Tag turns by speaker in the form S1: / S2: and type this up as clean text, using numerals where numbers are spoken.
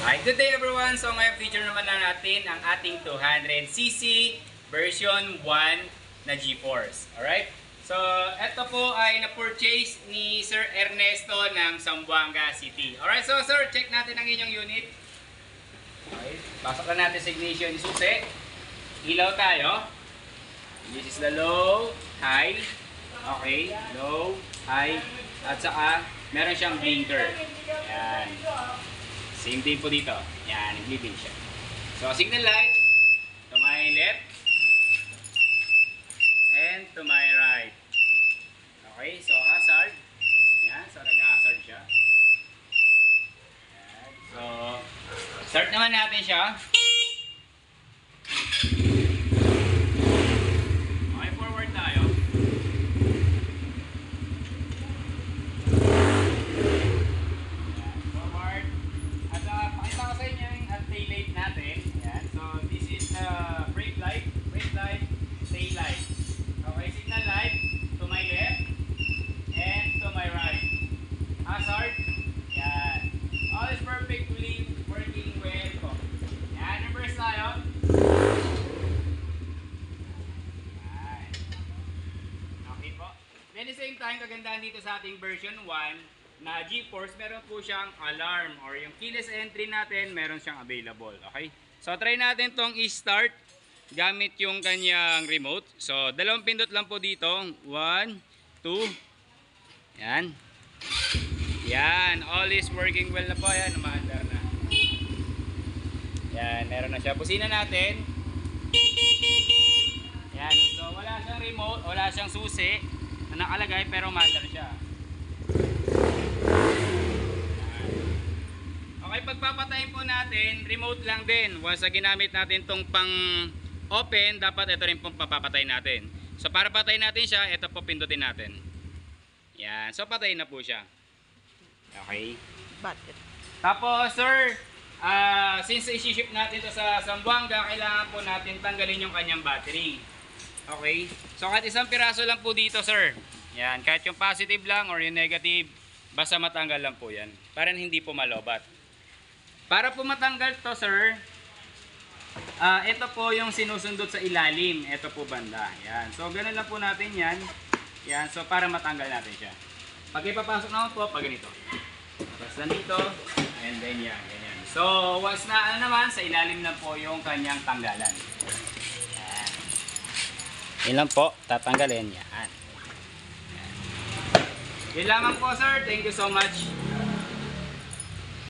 S1: Hi, good day everyone! So ngayon feature naman na natin ang ating 200cc version 1 na G-Force. Alright? So ito po ay na-purchase ni Sir Ernesto ng Zamboanga City. Alright, so sir, check natin ang inyong unit. Okay, pasok na natin sa ignition susi. Ilaw tayo. This is the low, high. Okay, low, high. At saka meron siyang blinker. Yan. Same thing po dito. Yan, nag-living siya. So, signal light to my left and to my right. Okay, so hazard. Yan, so nag-hazard siya. Yan. So, start naman natin siya. Okay, forward tayo. At the same time, kagandahan dito sa ating version 1 na G-Force, meron po siyang alarm or yung keyless entry natin, meron siyang available. Okay? So, try natin tong i-start gamit yung kanyang remote. So, dalawang pindot lang po dito. 1, 2. Yan. Yan. All is working well na po. Yan. Umaandar na. Yan. Meron na siya. Busina natin. Yan. So, wala siyang remote. Wala siyang susi na nakalagay pero umaandar siya. Okay, pagpapatayin po natin, remote lang din. Once na ginamit natin tong pang open, dapat ito rin pong papapatay natin. So para patayin natin siya, ito po pindutin natin. Yan, so patayin na po siya. Okay. Tapos sir, since i-ship natin ito sa Zamboanga, kailangan po natin tanggalin yung kanyang battery. Okay. So kahit isang piraso lang po dito sir. Yan, kahit yung positive lang or yung negative, basta matanggal lang po yan. Para hindi po malobat. Para po matanggal to sir, ito po yung sinusundot sa ilalim. Ito po banda. Yan. So ganun lang po natin yan. Yan. So para matanggal natin siya. Pag ipapasok naman po, pag ganito. Basta dito. And then yan. Ganyan. So once na naman, sa ilalim na po yung kanyang tanggalan. Yan. Yan lang po. Tatanggalin. Yan. Yan lamang po sir. Thank you so much.